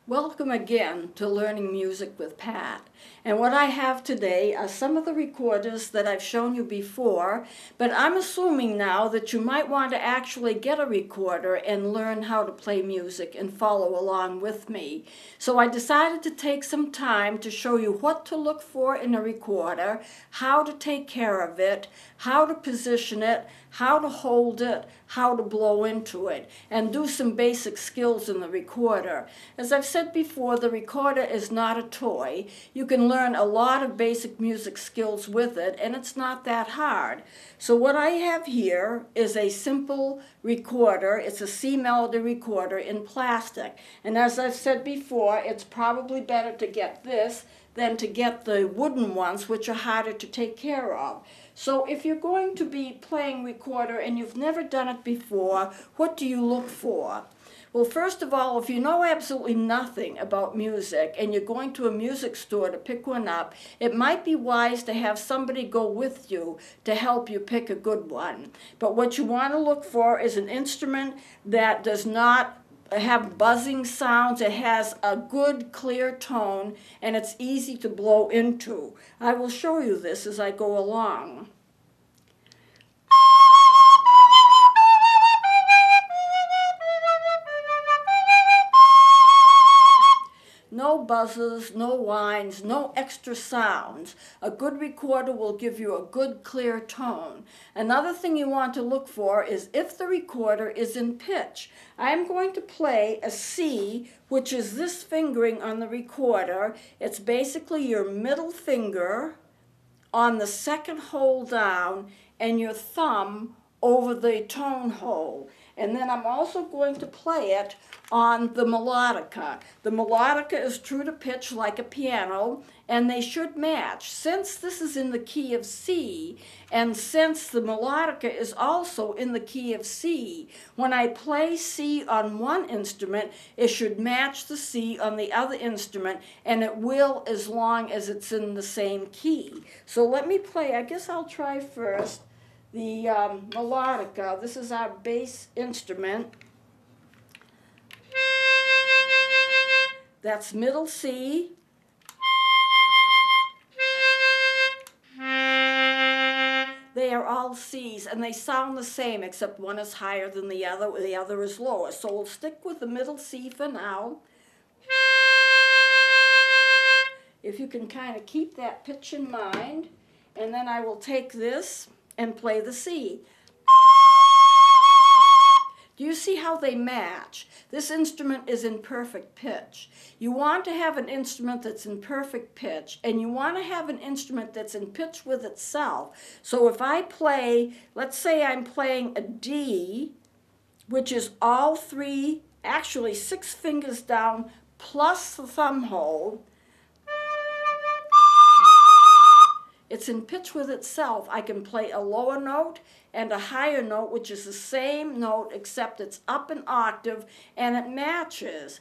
Welcome again to Learning Music with Pat. And what I have today are some of the recorders that I've shown you before, but I'm assuming now that you might want to actually get a recorder and learn how to play music and follow along with me. So I decided to take some time to show you what to look for in a recorder, how to take care of it, how to position it, how to hold it, how to blow into it, and do some basic skills in the recorder. As I've said before, the recorder is not a toy. You can learn a lot of basic music skills with it, and it's not that hard. So what I have here is a simple recorder. It's a C melody recorder in plastic. And as I've said before, it's probably better to get this than to get the wooden ones, which are harder to take care of. So if you're going to be playing recorder and you've never done it before, what do you look for? Well, first of all, if you know absolutely nothing about music and you're going to a music store to pick one up, it might be wise to have somebody go with you to help you pick a good one. But what you want to look for is an instrument that does not have buzzing sounds. It has a good clear tone and it's easy to blow into. I will show you this as I go along. No buzzes, no whines, no extra sounds. A good recorder will give you a good clear tone. Another thing you want to look for is if the recorder is in pitch. I'm going to play a C, which is this fingering on the recorder. It's basically your middle finger on the second hole down and your thumb over the tone hole. And then I'm also going to play it on the melodica. The melodica is true to pitch like a piano, and they should match. Since this is in the key of C, and since the melodica is also in the key of C, when I play C on one instrument, it should match the C on the other instrument, and it will as long as it's in the same key. So let me play. I guess I'll try first the melodica. This is our bass instrument. That's middle C. They are all C's, and they sound the same, except one is higher than the other is lower. So we'll stick with the middle C for now. If you can kind of keep that pitch in mind, and then I will take this and play the C. Do you see how they match? This instrument is in perfect pitch. You want to have an instrument that's in perfect pitch, and you want to have an instrument that's in pitch with itself. So if I play, let's say I'm playing a D, which is all three, actually 6 fingers down plus the thumb hole, it's in pitch with itself. I can play a lower note and a higher note, which is the same note except it's up an octave and it matches.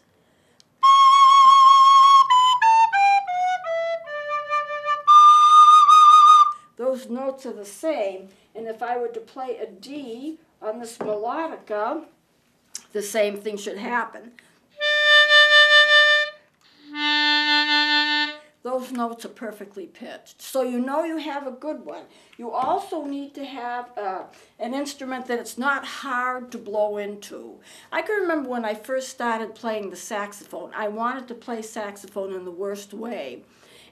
Those notes are the same, and if I were to play a D on this melodica, the same thing should happen. Those notes are perfectly pitched. So you know you have a good one. You also need to have an instrument that it's not hard to blow into. I can remember when I first started playing the saxophone, I wanted to play saxophone in the worst way.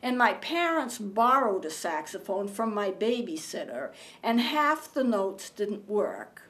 And my parents borrowed a saxophone from my babysitter, and half the notes didn't work.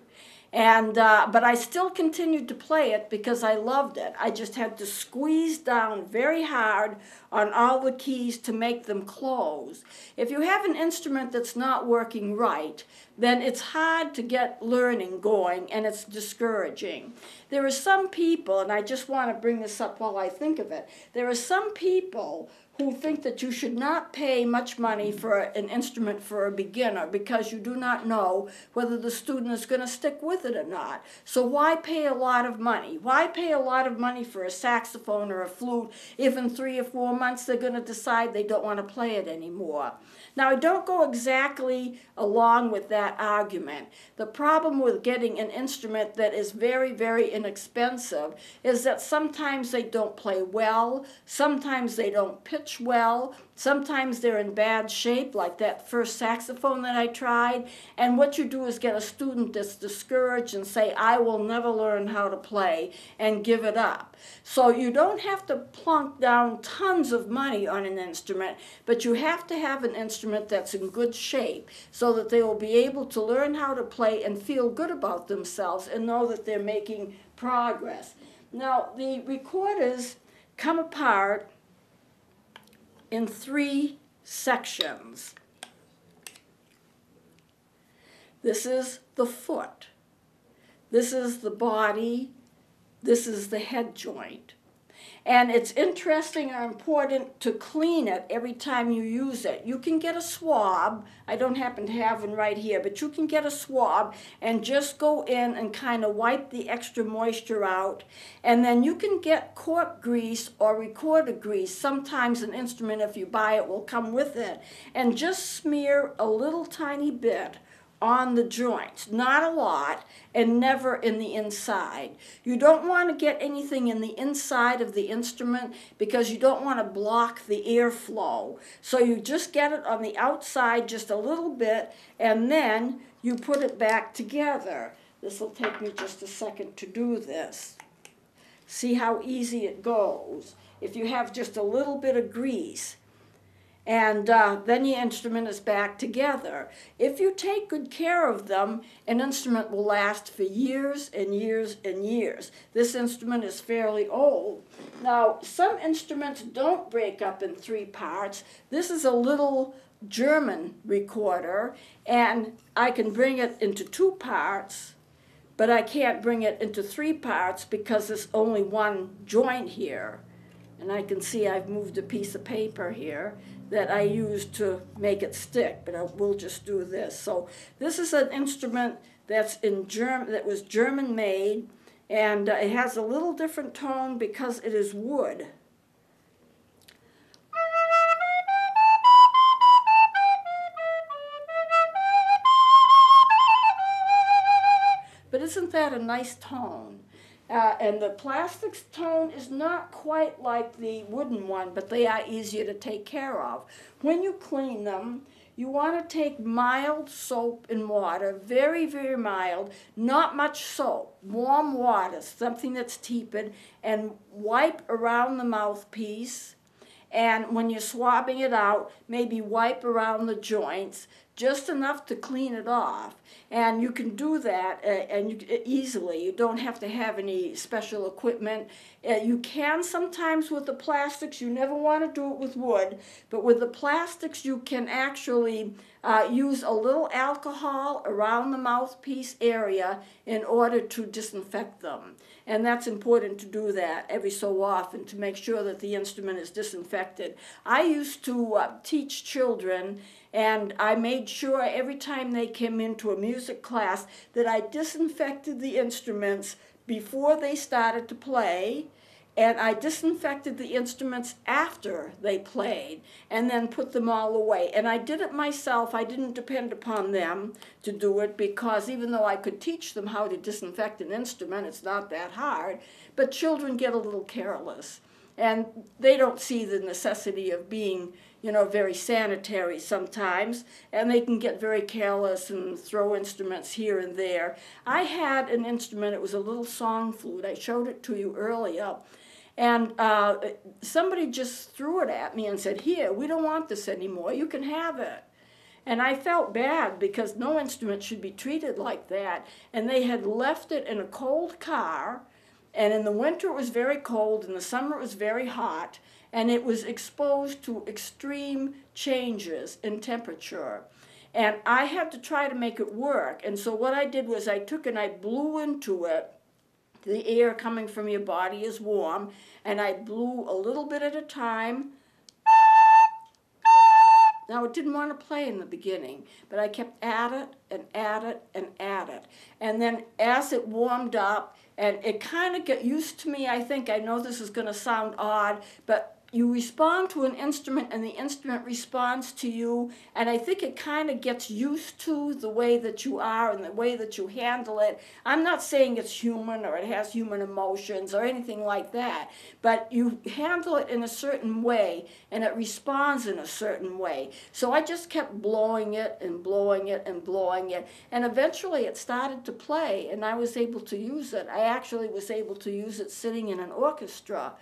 But I still continued to play it because I loved it. I just had to squeeze down very hard on all the keys to make them close. If you have an instrument that's not working right, then it's hard to get learning going and it's discouraging. There are some people, and I just want to bring this up while I think of it, there are some people who think that you should not pay much money for an instrument for a beginner because you do not know whether the student is going to stick with it or not. So why pay a lot of money? Why pay a lot of money for a saxophone or a flute if in 3 or 4 months they're going to decide they don't want to play it anymore? Now, I don't go exactly along with that argument. The problem with getting an instrument that is very, very inexpensive is that sometimes they don't play well, sometimes they don't pitch well, sometimes they're in bad shape, like that first saxophone that I tried, and what you do is get a student that's discouraged and say, I will never learn how to play, and give it up. So you don't have to plunk down tons of money on an instrument, but you have to have an instrument that's in good shape so that they will be able to learn how to play and feel good about themselves and know that they're making progress. Now, the recorders come apart in 3 sections. This is the foot. This is the body. This is the head joint. And it's interesting or important to clean it every time you use it. You can get a swab. I don't happen to have one right here, but you can get a swab and just go in and kind of wipe the extra moisture out. And then you can get cork grease or recorder grease. Sometimes an instrument, if you buy it, will come with it. And just smear a little tiny bit on the joints, not a lot, and never in the inside. You don't want to get anything in the inside of the instrument because you don't want to block the airflow. So you just get it on the outside just a little bit, and then you put it back together. This will take me just a second to do this. See how easy it goes if you have just a little bit of grease. And then your instrument is back together. If you take good care of them, an instrument will last for years and years and years. This instrument is fairly old. Now, some instruments don't break up in 3 parts. This is a little German recorder, and I can bring it into 2 parts, but I can't bring it into 3 parts because there's only one joint here. And I can see I've moved a piece of paper here that I used to make it stick, but we'll just do this. So this is an instrument that's that was German made, and it has a little different tone because it is wood. But isn't that a nice tone? And the plastic's tone is not quite like the wooden one, but they are easier to take care of. When you clean them, you want to take mild soap and water, very, very mild, not much soap, warm water, something that's tepid, and wipe around the mouthpiece. And when you're swabbing it out, maybe wipe around the joints, just enough to clean it off. And you can do that easily. You don't have to have any special equipment. You can sometimes with the plastics. You never want to do it with wood. But with the plastics, you can actually use a little alcohol around the mouthpiece area in order to disinfect them. And that's important to do that every so often to make sure that the instrument is disinfected. I used to teach children, and I made sure every time they came into a music class that I disinfected the instruments before they started to play, and I disinfected the instruments after they played, and then put them all away. And I did it myself. I didn't depend upon them to do it because even though I could teach them how to disinfect an instrument, it's not that hard, but children get a little careless. And they don't see the necessity of being, very sanitary sometimes, and they can get very careless and throw instruments here and there. I had an instrument, it was a little song flute. I showed it to you earlier. And somebody just threw it at me and said, "Here, we don't want this anymore. You can have it." And I felt bad because no instrument should be treated like that. And they had left it in a cold car. And in the winter it was very cold, in the summer it was very hot, and it was exposed to extreme changes in temperature. And I had to try to make it work. And so what I did was I took and I blew into it. The air coming from your body is warm, and I blew a little bit at a time, Now, it didn't want to play in the beginning, but I kept at it and at it and at it. And then as it warmed up, and it kind of got used to me, I think. I know this is going to sound odd, but you respond to an instrument and the instrument responds to you, and I think it kind of gets used to the way that you are and the way that you handle it. I'm not saying it's human or it has human emotions or anything like that, but you handle it in a certain way and it responds in a certain way. So I just kept blowing it and blowing it and blowing it, and eventually it started to play and I was able to use it. I actually was able to use it sitting in an orchestra.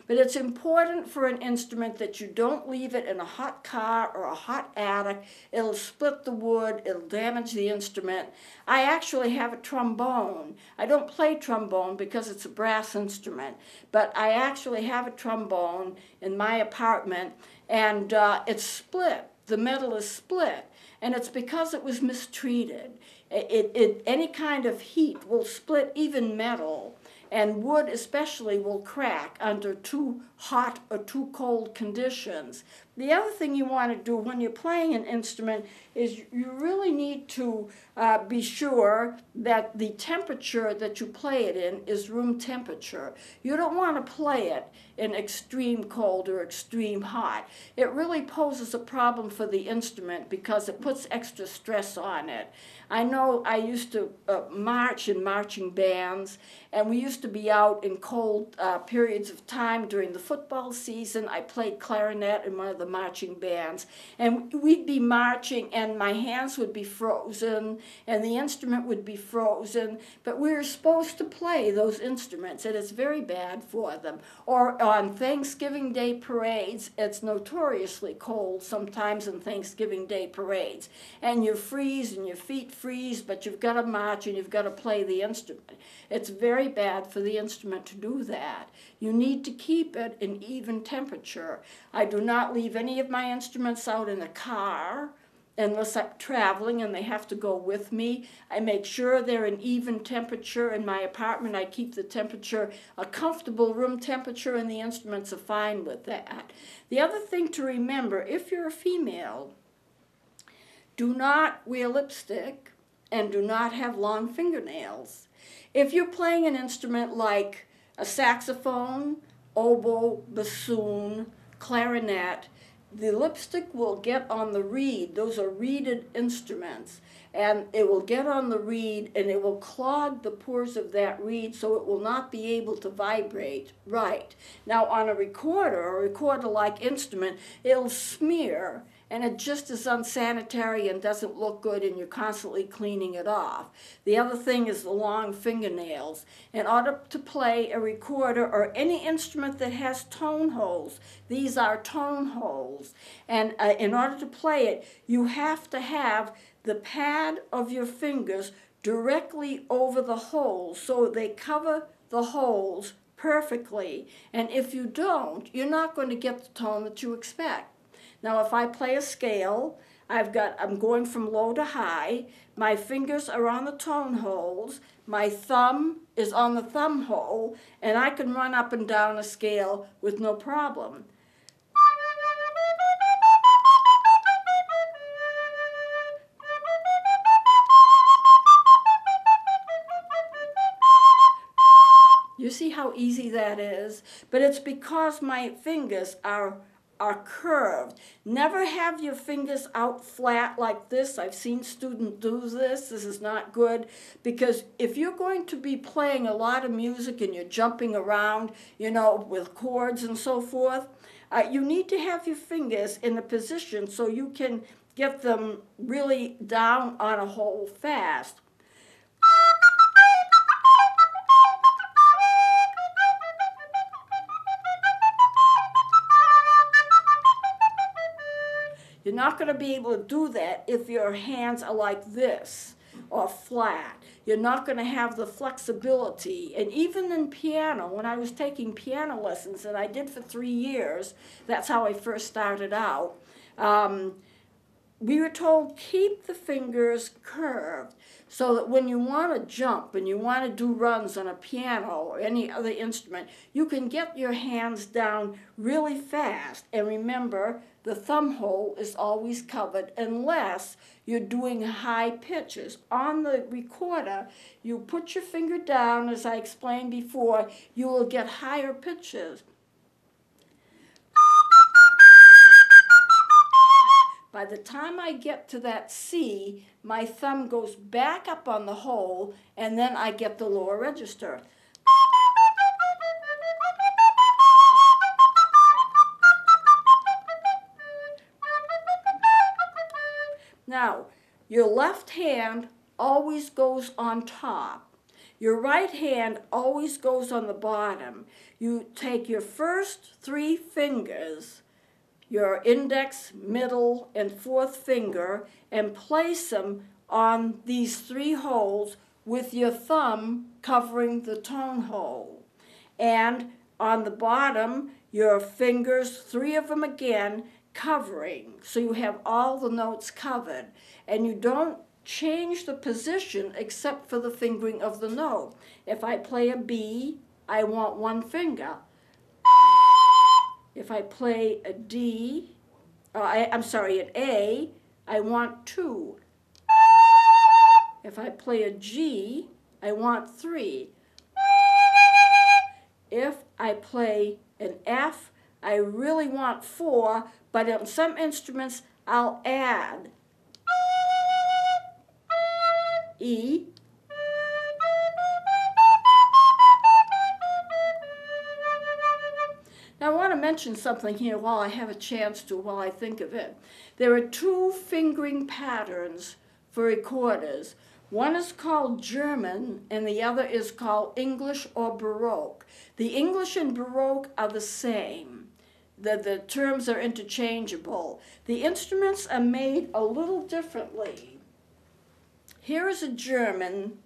But it's important for an instrument that you don't leave it in a hot car or a hot attic. It'll split the wood, it'll damage the instrument. I actually have a trombone. I don't play trombone because it's a brass instrument, but I actually have a trombone in my apartment, and it's split. The metal is split, and it's because it was mistreated. Any kind of heat will split even metal. And wood especially will crack under too hot or too cold conditions. The other thing you want to do when you're playing an instrument is you really need to be sure that the temperature that you play it in is room temperature. You don't want to play it in extreme cold or extreme hot. It really poses a problem for the instrument because it puts extra stress on it. I know I used to march in marching bands, and we used to be out in cold periods of time during the football season. I played clarinet in one of the marching bands, and we'd be marching and my hands would be frozen and the instrument would be frozen, but we were supposed to play those instruments, and it's very bad for them. Or on Thanksgiving Day parades, it's notoriously cold sometimes in Thanksgiving Day parades, and you freeze and your feet freeze, but you've got to march and you've got to play the instrument. It's very bad for the instrument to do that. You need to keep it in even temperature. I do not leave any of my instruments out in a car unless I'm traveling and they have to go with me. I make sure they're in even temperature in my apartment. I keep the temperature a comfortable room temperature, and the instruments are fine with that. The other thing to remember, if you're a female, do not wear lipstick and do not have long fingernails. If you're playing an instrument like a saxophone, oboe, bassoon, clarinet, the lipstick will get on the reed. Those are reeded instruments, and it will get on the reed and it will clog the pores of that reed so it will not be able to vibrate right. Now on a recorder-like instrument, it'll smear, and it just is unsanitary and doesn't look good, and you're constantly cleaning it off. The other thing is the long fingernails. In order to play a recorder or any instrument that has tone holes, these are tone holes, and in order to play it, you have to have the pad of your fingers directly over the holes so they cover the holes perfectly, and if you don't, you're not going to get the tone that you expect. Now, if I play a scale, I'm going from low to high, my fingers are on the tone holes, my thumb is on the thumb hole, and I can run up and down a scale with no problem. You see how easy that is? But it's because my fingers are curved. Never have your fingers out flat like this. I've seen students do this. This is not good, because if you're going to be playing a lot of music and you're jumping around, you know, with chords and so forth, you need to have your fingers in a position so you can get them really down on a hole fast. You're not going to be able to do that if your hands are like this or flat. You're not going to have the flexibility. And even in piano, when I was taking piano lessons, and I did for 3 years, that's how I first started out, we were told keep the fingers curved so that when you want to jump and you want to do runs on a piano or any other instrument, you can get your hands down really fast. And remember, the thumb hole is always covered unless you're doing high pitches. On the recorder, you put your finger down, as I explained before, you will get higher pitches. By the time I get to that C, my thumb goes back up on the hole, and then I get the lower register. Now, your left hand always goes on top. Your right hand always goes on the bottom. You take your first 3 fingers, your index, middle, and 4th finger, and place them on these 3 holes with your thumb covering the tone hole. And on the bottom, your fingers, 3 of them again, covering. So you have all the notes covered. And you don't change the position except for the fingering of the note. If I play a B, I want 1 finger. If I play a D, an A, I want 2. If I play a G, I want 3. If I play an F, I really want 4, but on some instruments, I'll add E, Now, I want to mention something here while I have a chance to, while I think of it. There are 2 fingering patterns for recorders. One is called German, and the other is called English or Baroque. The English and Baroque are the same. The terms are interchangeable. The instruments are made a little differently. Here is a German.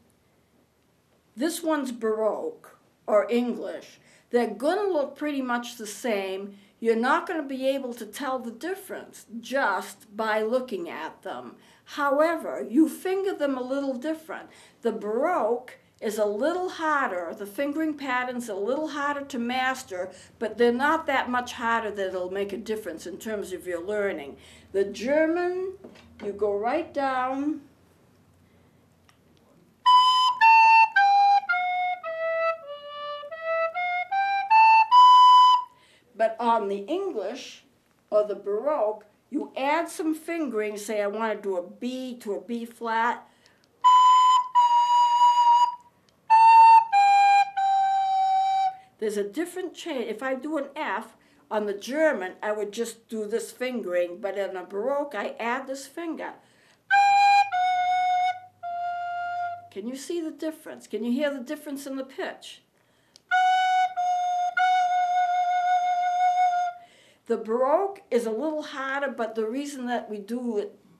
This one's Baroque or English. They're going to look pretty much the same. You're not going to be able to tell the difference just by looking at them. However, you finger them a little different. The Baroque is a little harder. The fingering pattern's a little harder to master, but they're not that much harder that it'll make a difference in terms of your learning. The German, you go right down. But on the English or the Baroque, you add some fingering. Say I want to do a B to a B flat. There's a different change. If I do an F on the German, I would just do this fingering, but in a Baroque, I add this finger. Can you see the difference? Can you hear the difference in the pitch? The Baroque is a little harder, but the reason that we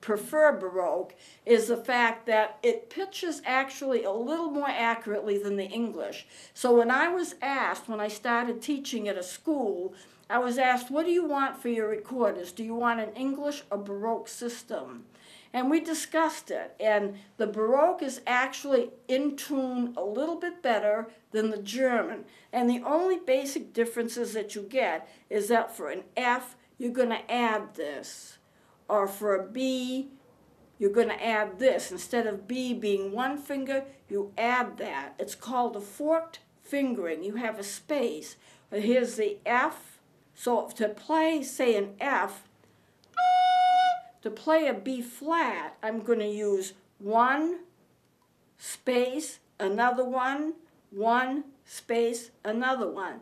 prefer Baroque is the fact that it pitches actually a little more accurately than the English. So when I was asked, when I started teaching at a school, I was asked, what do you want for your recorders? Do you want an English or Baroque system? And we discussed it, and the Baroque is actually in tune a little bit better than the German. And the only basic differences that you get is that for an F, you're going to add this. Or for a B, you're going to add this. Instead of B being 1 finger, you add that. It's called a forked fingering. You have a space. Here's the F. So to play, say, an F, to play a B flat, I'm going to use 1 space, another 1 space, another 1.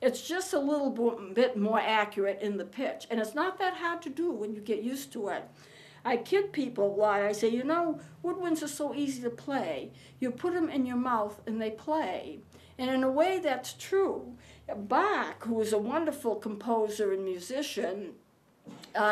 It's just a little bit more accurate in the pitch, and it's not that hard to do when you get used to it. I kid people a lot. I say, you know, woodwinds are so easy to play. You put them in your mouth and they play. And in a way, that's true. Bach, who was a wonderful composer and musician,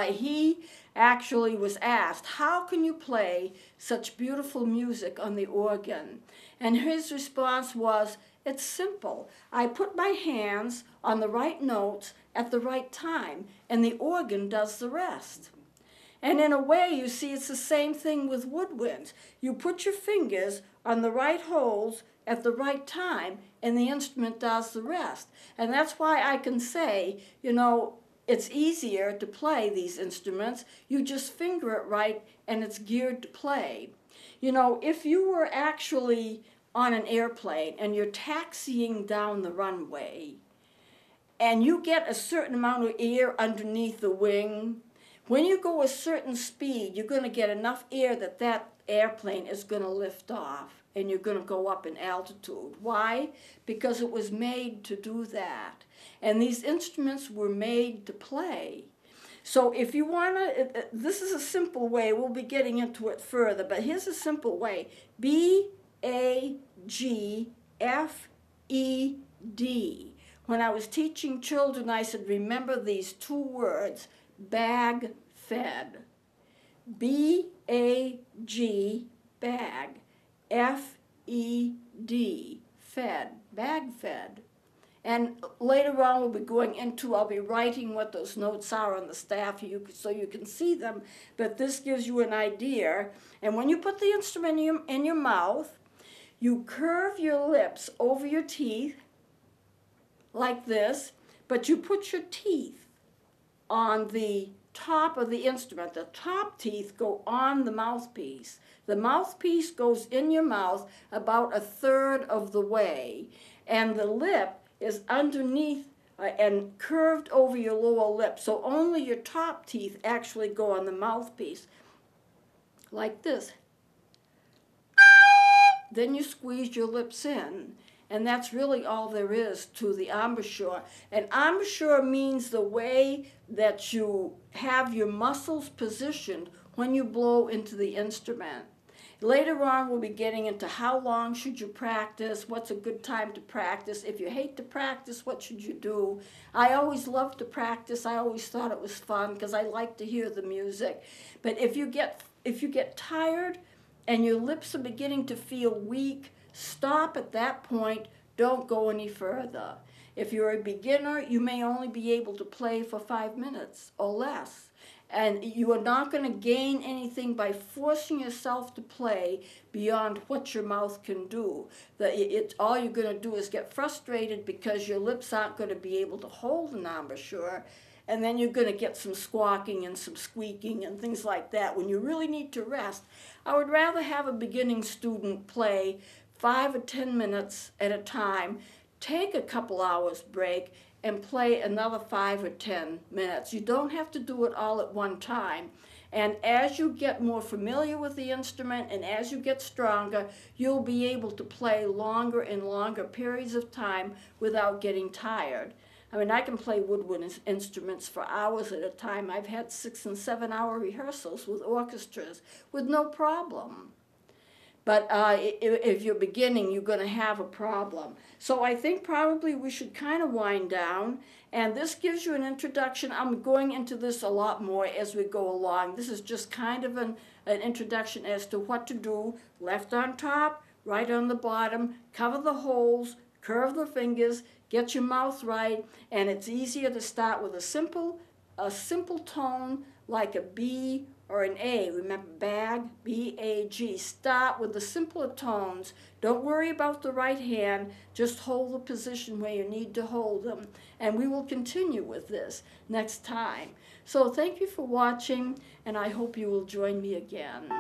he actually was asked, how can you play such beautiful music on the organ? And his response was, It's simple. I put my hands on the right notes at the right time, and the organ does the rest. And in a way, you see, it's the same thing with woodwinds. You put your fingers on the right holes at the right time, and the instrument does the rest. And that's why I can say, you know, it's easier to play these instruments. You just finger it right, and it's geared to play. You know, if you were actually on an airplane and you're taxiing down the runway, and you get a certain amount of air underneath the wing, when you go a certain speed, you're going to get enough air that that airplane is going to lift off, and you're going to go up in altitude. Why? Because it was made to do that. And these instruments were made to play. So if you want to, this is a simple way, we'll be getting into it further, but here's a simple way. B-A-G-F-E-D. When I was teaching children, I said, remember these two words, bag fed. B-A-G, bag, F-E-D, fed, bag fed. And later on we'll be going into, I'll be writing what those notes are on the staff so you can see them, but this gives you an idea. And when you put the instrument in your mouth, you curve your lips over your teeth like this, but you put your teeth on the top of the instrument. The top teeth go on the mouthpiece. The mouthpiece goes in your mouth about 1/3 of the way, and the lip is underneath and curved over your lower lip, so only your top teeth actually go on the mouthpiece, like this. Then you squeeze your lips in, and that's really all there is to the embouchure. And embouchure means the way that you have your muscles positioned when you blow into the instrument. Later on, we'll be getting into how long should you practice, what's a good time to practice. If you hate to practice, what should you do? I always loved to practice. I always thought it was fun because I like to hear the music. But if you get tired and your lips are beginning to feel weak, stop at that point. Don't go any further. If you're a beginner, you may only be able to play for 5 minutes or less. And you are not going to gain anything by forcing yourself to play beyond what your mouth can do. All you're going to do is get frustrated because your lips aren't going to be able to hold an embouchure, and then you're going to get some squawking and some squeaking and things like that when you really need to rest. I would rather have a beginning student play 5 or 10 minutes at a time, take a couple hours break, and play another 5 or 10 minutes. You don't have to do it all at one time. And as you get more familiar with the instrument and as you get stronger, you'll be able to play longer and longer periods of time without getting tired. I mean, I can play woodwind instruments for hours at a time. I've had 6 and 7 hour rehearsals with orchestras with no problem. But if you're beginning, you're going to have a problem. So I think probably we should kind of wind down. And this gives you an introduction. I'm going into this a lot more as we go along. This is just kind of an introduction as to what to do. Left on top, right on the bottom. Cover the holes, curve the fingers, get your mouth right. And it's easier to start with a simple tone like a B or an A. Remember, bag, B-A-G. Start with the simpler tones. Don't worry about the right hand. Just hold the position where you need to hold them. And we will continue with this next time. So thank you for watching, and I hope you will join me again.